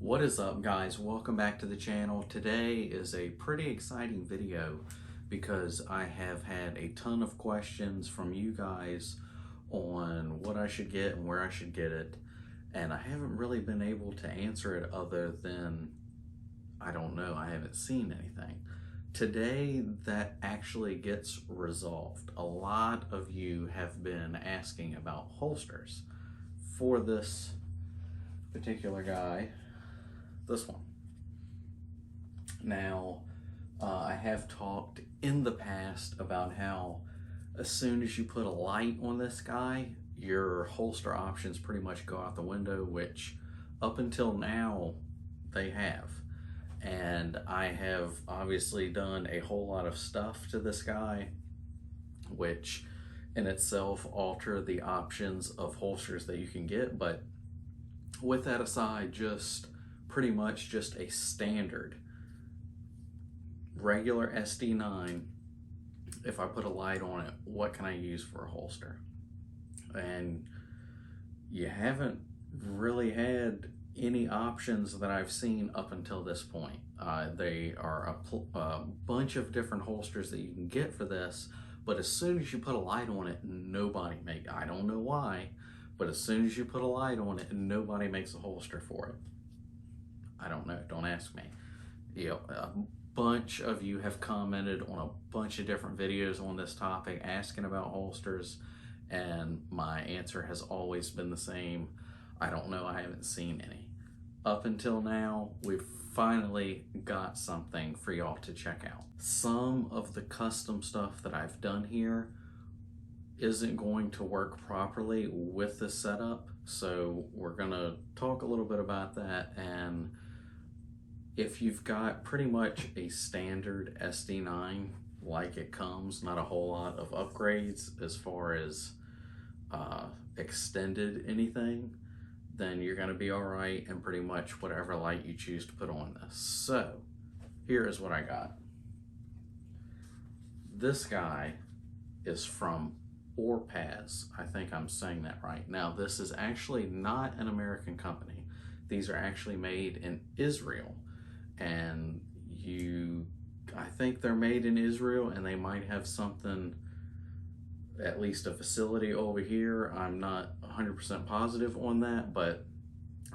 What is up, guys? Welcome back to the channel. Today is a pretty exciting video because I have had a ton of questions from you guys on what I should get and where I should get it, and I haven't really been able to answer it other than I don't know, I haven't seen anything. Today that actually gets resolved. A lot of you have been asking about holsters for this particular guy, this one. Now, I have talked in the past about how as soon as you put a light on this guy, your holster options pretty much go out the window, which up until now they have. And I have obviously done a whole lot of stuff to this guy, which in itself alter the options of holsters that you can get. But with that aside, just pretty much just a standard regular SD9, if I put a light on it, what can I use for a holster? And you haven't really had any options that I've seen up until this point. They are a bunch of different holsters that you can get for this, but as soon as you put a light on it, nobody makes, I don't know why, but as soon as you put a light on it, nobody makes a holster for it. I don't know, don't ask me. You know, a bunch of you have commented on a bunch of different videos on this topic asking about holsters, and my answer has always been the same. I don't know, I haven't seen any. Up until now, we've finally got something for y'all to check out. Some of the custom stuff that I've done here isn't going to work properly with the setup, so we're gonna talk a little bit about that. And if you've got pretty much a standard SD9 like it comes, not a whole lot of upgrades as far as extended anything, then you're gonna be all right, and pretty much whatever light you choose to put on this. So here is what I got. This guy is from Orpaz. I think I'm saying that right. Now, this is actually not an American company. These are actually made in Israel, and I think they're made in Israel, and they might have something, at least a facility over here. I'm not 100% positive on that, but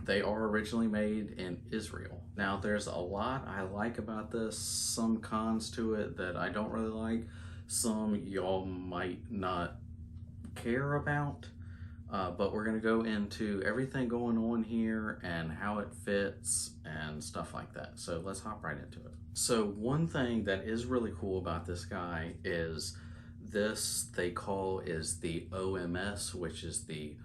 they are originally made in Israel. Now, there's a lot I like about this, some cons to it that I don't really like, some y'all might not care about, but we're gonna go into everything going on here and how it fits and stuff like that. So let's hop right into it. So one thing that is really cool about this guy is this, they call is the OMS, which is the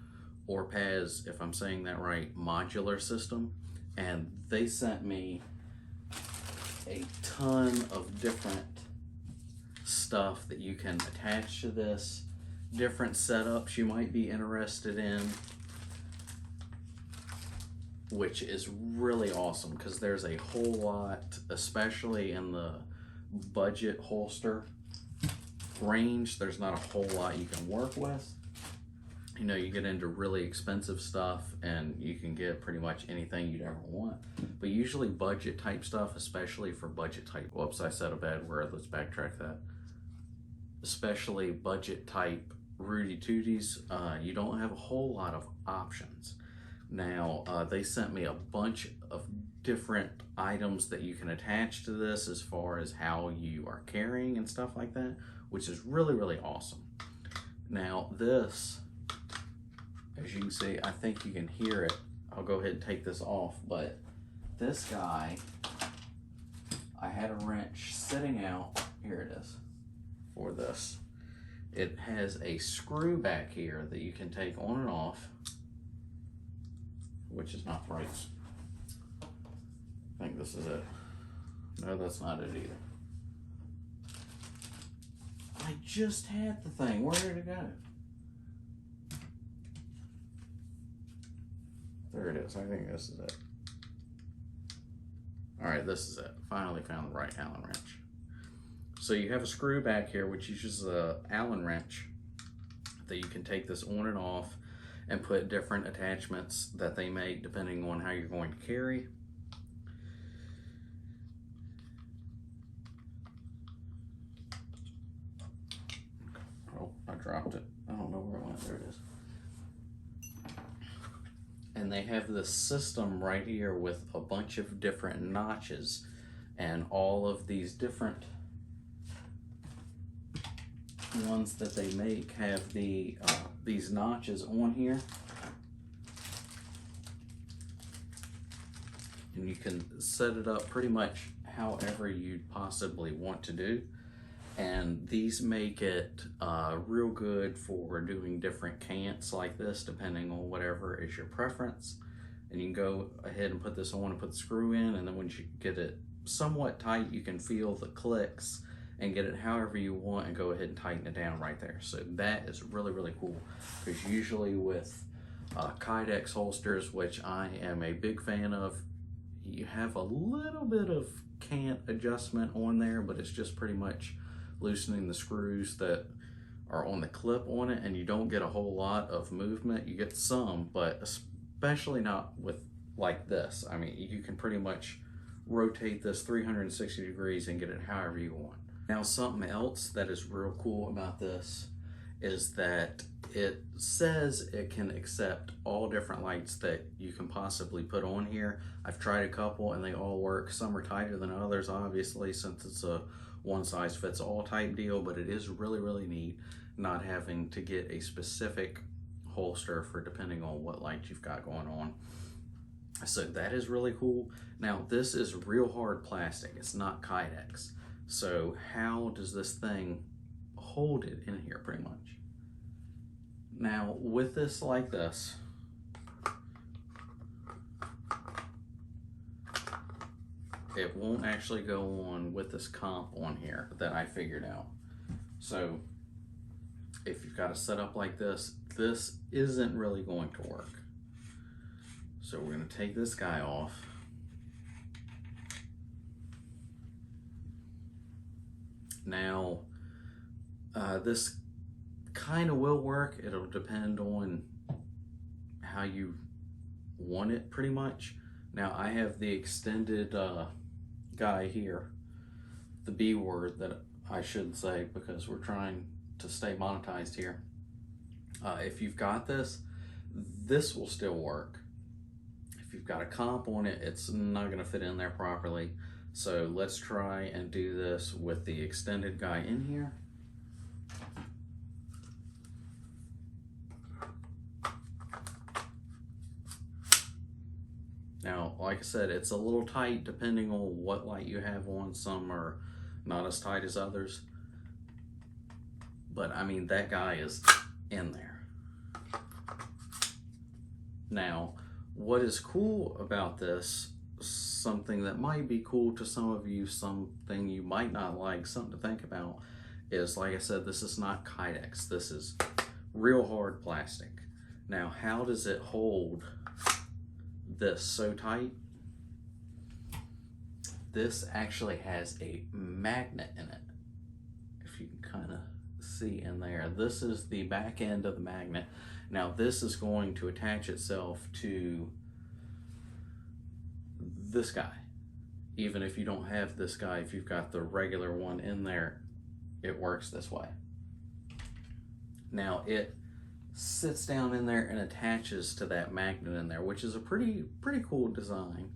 Orpaz, if I'm saying that right, modular system. And they sent me a ton of different stuff that you can attach to this, different setups you might be interested in, which is really awesome because there's a whole lot, especially in the budget holster range, there's not a whole lot you can work with. You know, you get into really expensive stuff and you can get pretty much anything you'd ever want, but usually budget type stuff, especially for budget type, whoops, I said a bad word, let's backtrack that. Especially budget type Rudy Tooties, you don't have a whole lot of options. Now, they sent me a bunch of different items that you can attach to this as far as how you are carrying and stuff like that, which is really, really awesome. Now, this, as you can see, I think you can hear it. I'll go ahead and take this off, but this guy, I had a wrench sitting out, here it is, for this. It has a screw back here that you can take on and off, which is not right. I think this is it. No, that's not it either. I just had the thing, where did it go? There it is, I think this is it. All right, this is it. Finally found the right Allen wrench. So you have a screw back here, which uses a Allen wrench that you can take this on and off and put different attachments that they make depending on how you're going to carry. dropped it. I don't know where it went. There it is. And they have this system right here with a bunch of different notches, and all of these different ones that they make have these notches on here, and you can set it up pretty much however you'd possibly want to do. And these make it real good for doing different cants like this, depending on whatever is your preference. And you can go ahead and put this on and put the screw in, and then once you get it somewhat tight, you can feel the clicks and get it however you want and go ahead and tighten it down right there. So that is really, really cool, because usually with Kydex holsters, which I am a big fan of, you have a little bit of cant adjustment on there, but it's just pretty much loosening the screws that are on the clip on it, and you don't get a whole lot of movement. You get some, but especially not with like this. I mean, you can pretty much rotate this 360 degrees and get it however you want. Now, something else that is real cool about this is that it says it can accept all different lights that you can possibly put on here. I've tried a couple and they all work. Some are tighter than others, obviously, since it's a one-size-fits-all type deal, but it is really, really neat not having to get a specific holster for depending on what light you've got going on. So that is really cool. Now, this is real hard plastic. It's not Kydex. So how does this thing hold it in here pretty much? Now, with this like this, it won't actually go on with this comp on here that I figured out. So if you've got a setup like this, this isn't really going to work. So we're going to take this guy off. Now, this kind of will work. It'll depend on how you want it pretty much. Now, I have the extended guy here, the B word that I should say, because we're trying to stay monetized here. If you've got this, this will still work. If you've got a comp on it, it's not going to fit in there properly. So let's try and do this with the extended guy in here. Now, like I said, it's a little tight depending on what light you have on. Some are not as tight as others. But I mean, that guy is in there. Now, what is cool about this, something that might be cool to some of you, something you might not like, something to think about, is, like I said, this is not Kydex. This is real hard plastic. Now, how does it hold this so tight? This actually has a magnet in it. If you can kind of see in there, this is the back end of the magnet. Now, this is going to attach itself to this guy. Even if you don't have this guy, if you've got the regular one in there, it works this way. Now, it sits down in there and attaches to that magnet in there, which is a pretty cool design.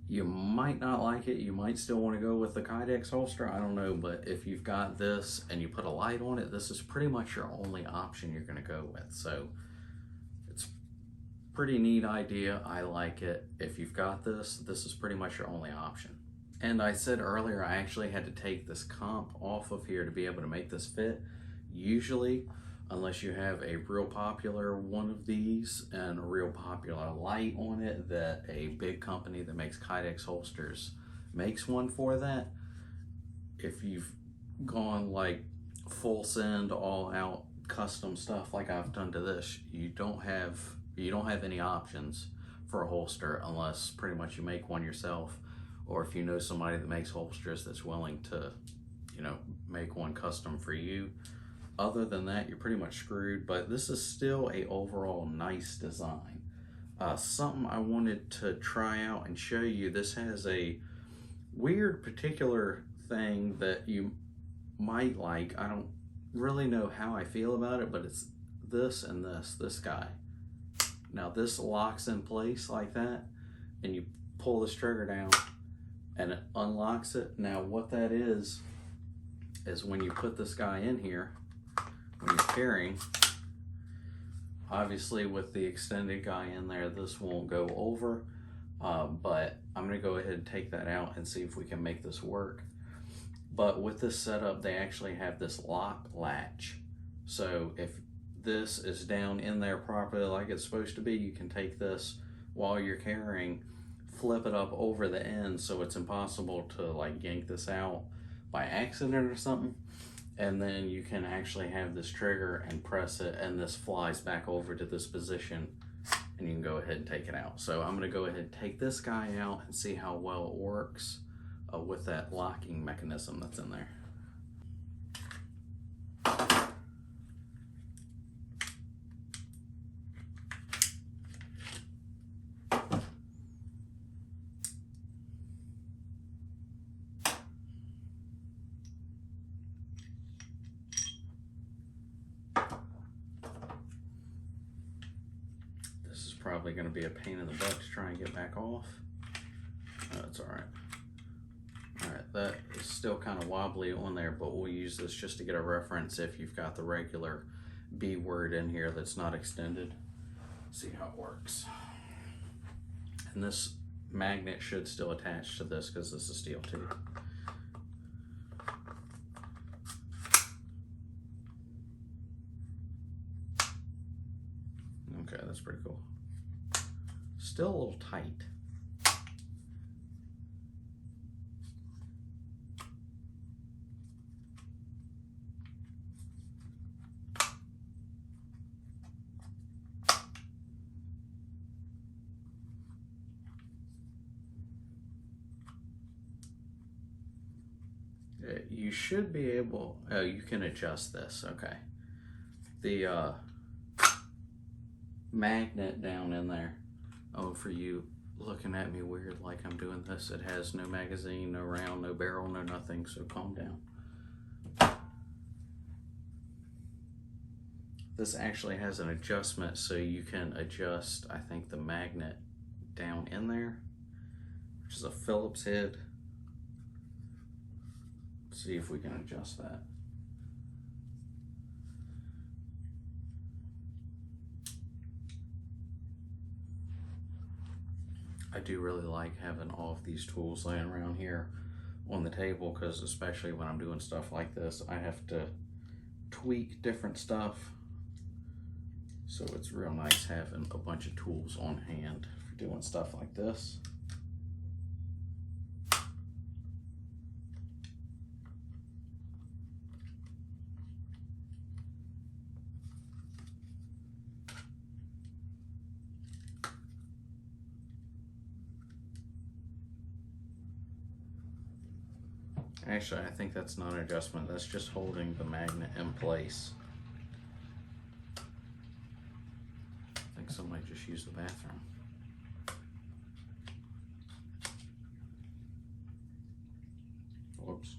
You might not like it. You might still want to go with the Kydex holster. I don't know, but if you've got this and you put a light on it, this is pretty much your only option you're going to go with. So it's a pretty neat idea. I like it. If you've got this, this is pretty much your only option. And I said earlier, I actually had to take this comp off of here to be able to make this fit. Usually, unless you have a real popular one of these and a real popular light on it that a big company that makes Kydex holsters makes one for that. If you've gone like full send, all out custom stuff like I've done to this, you don't have any options for a holster unless pretty much you make one yourself, or if you know somebody that makes holsters that's willing to, you know, make one custom for you. Other than that, you're pretty much screwed, but this is still a overall nice design. Something I wanted to try out and show you, this has a weird particular thing that you might like. I don't really know how I feel about it, but it's this and this guy. Now this locks in place like that, and you pull this trigger down and it unlocks it. Now what that is when you put this guy in here, when you're carrying, obviously with the extended guy in there, this won't go over, but I'm gonna go ahead and take that out and see if we can make this work. But with this setup, they actually have this lock latch. So if this is down in there properly like it's supposed to be, you can take this while you're carrying, flip it up over the end so it's impossible to like yank this out by accident or something. And then you can actually have this trigger and press it, and this flies back over to this position, and you can go ahead and take it out. So I'm gonna go ahead and take this guy out and see how well it works with that locking mechanism that's in there. This is probably going to be a pain in the butt to try and get back off. That's all right. All right, that is still kind of wobbly on there, but we'll use this just to get a reference if you've got the regular B word in here that's not extended. See how it works. And this magnet should still attach to this because this is steel too. Okay, that's pretty cool. Still a little tight. You should be able, oh, you can adjust this, okay. The magnet down in there, oh, for you looking at me weird like I'm doing this, it has no magazine, no round, no barrel, no nothing, so calm down. This actually has an adjustment so you can adjust, I think, the magnet down in there, which is a Phillips head. See if we can adjust that. I do really like having all of these tools laying around here on the table, because especially when I'm doing stuff like this, I have to tweak different stuff. So it's real nice having a bunch of tools on hand for doing stuff like this. Actually, I think that's not an adjustment. That's just holding the magnet in place. I think somebody just used the bathroom. Whoops.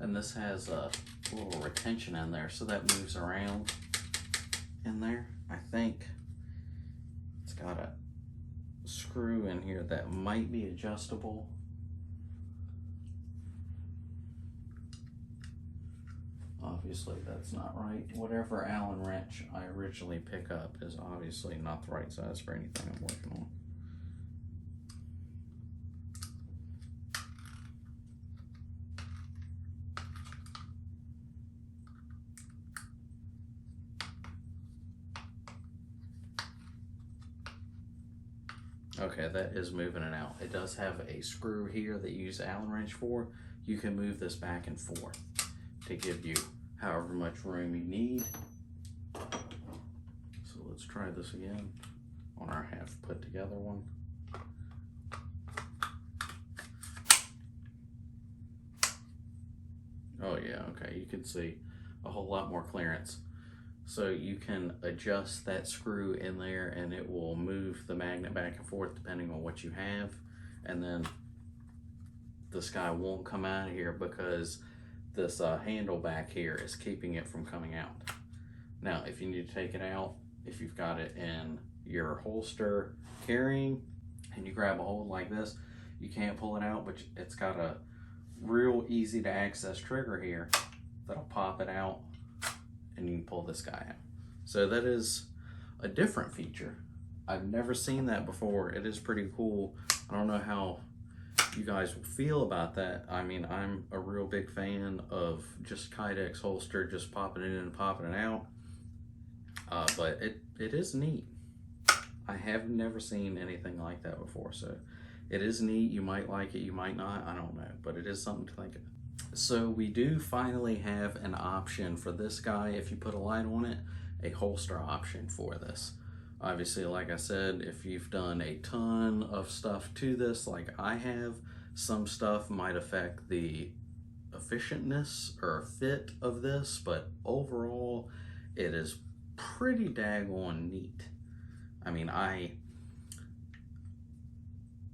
And this has a little retention in there, so that moves around in there. I think it's got a screw in here that might be adjustable. Obviously that's not right. Whatever Allen wrench I originally pick up is obviously not the right size for anything I'm working on. Okay, that is moving it out. It does have a screw here that you use Allen wrench for. You can move this back and forth to give you however much room you need. So let's try this again on our half put together one. Oh yeah, okay, you can see a whole lot more clearance. So you can adjust that screw in there and it will move the magnet back and forth depending on what you have. And then this guy won't come out of here because this handle back here is keeping it from coming out. Now, if you need to take it out, if you've got it in your holster carrying and you grab a hold like this, you can't pull it out, but it's got a real easy to access trigger here that'll pop it out and you can pull this guy out. So that is a different feature. I've never seen that before. It is pretty cool. I don't know how you guys will feel about that. I mean, I'm a real big fan of just Kydex holster, just popping it in and popping it out. But it is neat. I have never seen anything like that before, so it is neat. You might like it, you might not, I don't know, but it is something to think of. So we do finally have an option for this guy. If you put a light on it, a holster option for this. Obviously, like I said, if you've done a ton of stuff to this, like I have, some stuff might affect the efficientness or fit of this, but overall, it is pretty daggone neat. I mean, I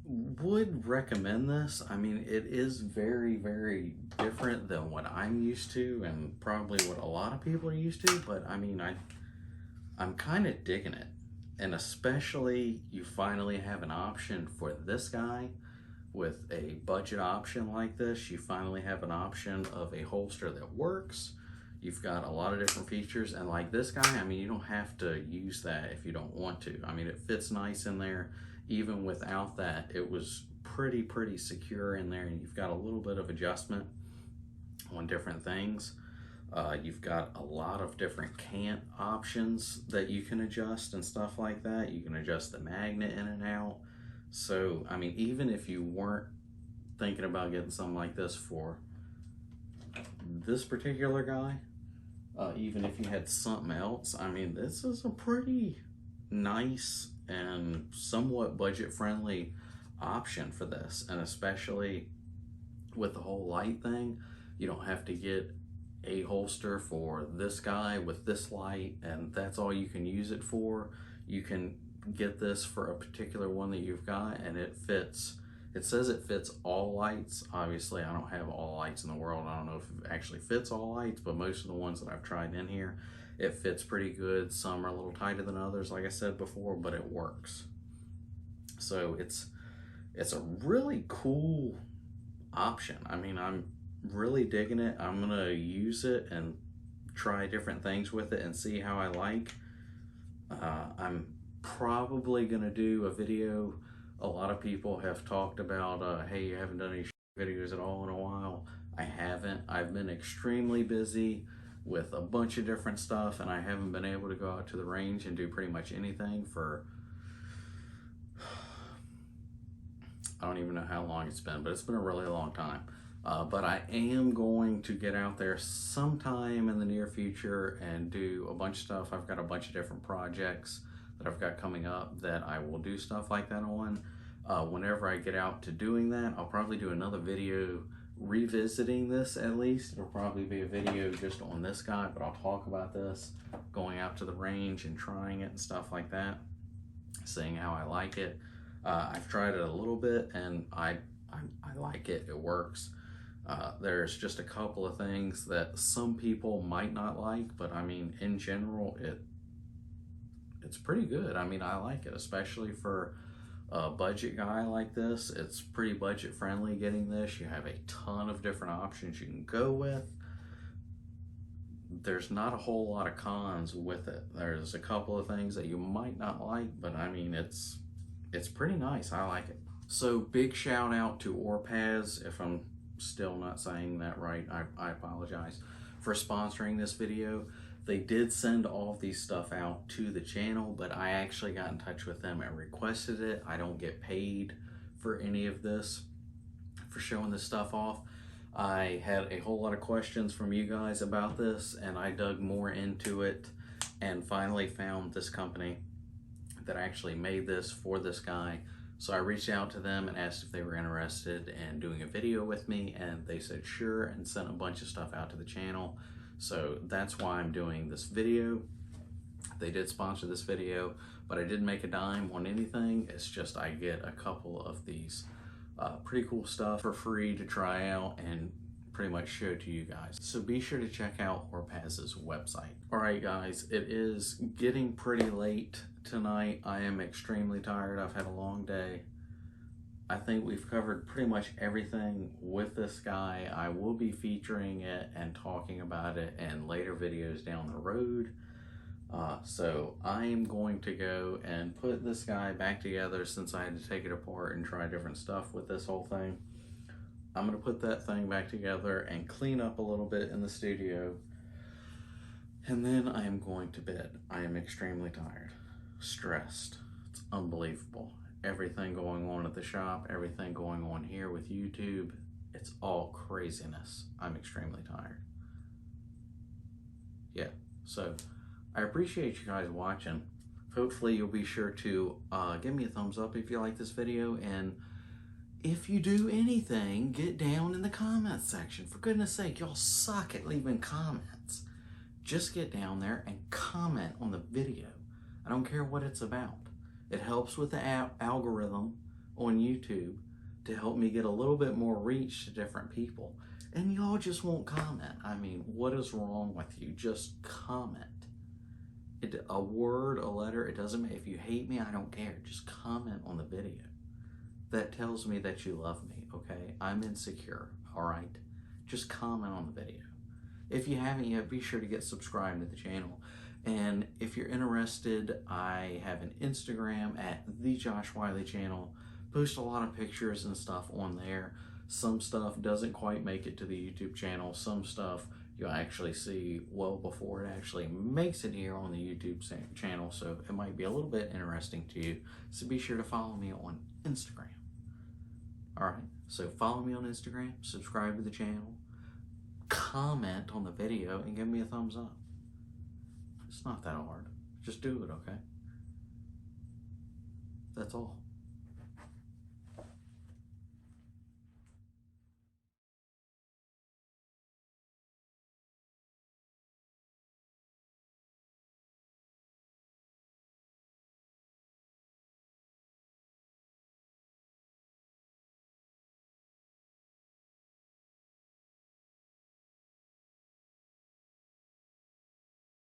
would recommend this. I mean, it is very, very different than what I'm used to and probably what a lot of people are used to, but I mean, I'm kind of digging it. And especially you finally have an option for this guy with a budget option like this. You finally have an option of a holster that works. You've got a lot of different features, and like this guy, I mean, you don't have to use that if you don't want to. I mean, it fits nice in there. Even without that, it was pretty secure in there, and you've got a little bit of adjustment on different things. You've got a lot of different cant options that you can adjust and stuff like that. You can adjust the magnet in and out. So, I mean, even if you weren't thinking about getting something like this for this particular guy, even if you had something else, I mean, this is a pretty nice and somewhat budget-friendly option for this. And especially with the whole light thing, you don't have to get a holster for this guy with this light and that's all you can use it for. You can get this for a particular one that you've got and it fits. It says it fits all lights. Obviously, I don't have all lights in the world. I don't know if it actually fits all lights, but most of the ones that I've tried in here, it fits pretty good. Some are a little tighter than others, like I said before, but it works. So it's a really cool option. I mean, I'm really digging it. I'm gonna use it and try different things with it and see how I like. I'm probably gonna do a video. A lot of people have talked about, hey, you haven't done any videos at all in a while. I haven't. I've been extremely busy with a bunch of different stuff and I haven't been able to go out to the range and do pretty much anything for, I don't even know how long it's been, but it's been a really long time. But I am going to get out there sometime in the near future and do a bunch of stuff. I've got a bunch of different projects that I've got coming up that I will do stuff like that on. Whenever I get out to doing that, I'll probably do another video revisiting this at least. It'll probably be a video just on this guy, but I'll talk about this, going out to the range and trying it and stuff like that, seeing how I like it. I've tried it a little bit and I like it, it works. There's just a couple of things that some people might not like, but I mean, in general, it's pretty good. I mean, I like it, especially for a budget guy like this. It's pretty budget friendly getting this. You have a ton of different options you can go with. There's not a whole lot of cons with it. There's a couple of things that you might not like, but I mean, it's pretty nice. I like it. So big shout out to Orpaz. If I'm still not saying that right, I apologize, for sponsoring this video. They did send all of these stuff out to the channel, but I actually got in touch with them and requested it. I don't get paid for any of this, for showing this stuff off. I had a whole lot of questions from you guys about this, and I dug more into it and finally found this company that actually made this for this guy. So I reached out to them and asked if they were interested in doing a video with me, and they said sure, and sent a bunch of stuff out to the channel. So that's why I'm doing this video. They did sponsor this video, but I didn't make a dime on anything. It's just I get a couple of these pretty cool stuff for free to try out and pretty much show to you guys. So be sure to check out Orpaz's website. All right, guys, it is getting pretty late tonight. I am extremely tired. I've had a long day. I think we've covered pretty much everything with this guy. I will be featuring it and talking about it in later videos down the road. So I am going to go and put this guy back together since I had to take it apart and try different stuff with this whole thing. I'm going to put that thing back together and clean up a little bit in the studio. And then I am going to bed. I am extremely tired, stressed. It's unbelievable. Everything going on at the shop, everything going on here with YouTube, it's all craziness. I'm extremely tired. Yeah, so I appreciate you guys watching. Hopefully you'll be sure to give me a thumbs up if you like this video, and if you do anything, get down in the comments section. For goodness sake, y'all suck at leaving comments. Just get down there and comment on the video. I don't care what it's about. It helps with the algorithm on YouTube to help me get a little bit more reach to different people. And y'all just won't comment. I mean, what is wrong with you? Just comment. A word, a letter, it doesn't matter. If you hate me, I don't care. Just comment on the video. That tells me that you love me, okay? I'm insecure, all right? Just comment on the video. If you haven't yet, be sure to get subscribed to the channel. And if you're interested, I have an Instagram at the Josh Wiley channel. Post a lot of pictures and stuff on there. Some stuff doesn't quite make it to the YouTube channel. Some stuff you'll actually see well before it actually makes it here on the YouTube channel. So it might be a little bit interesting to you. So be sure to follow me on Instagram. All right, so follow me on Instagram, subscribe to the channel, comment on the video, and give me a thumbs up. It's not that hard. Just do it, okay? That's all.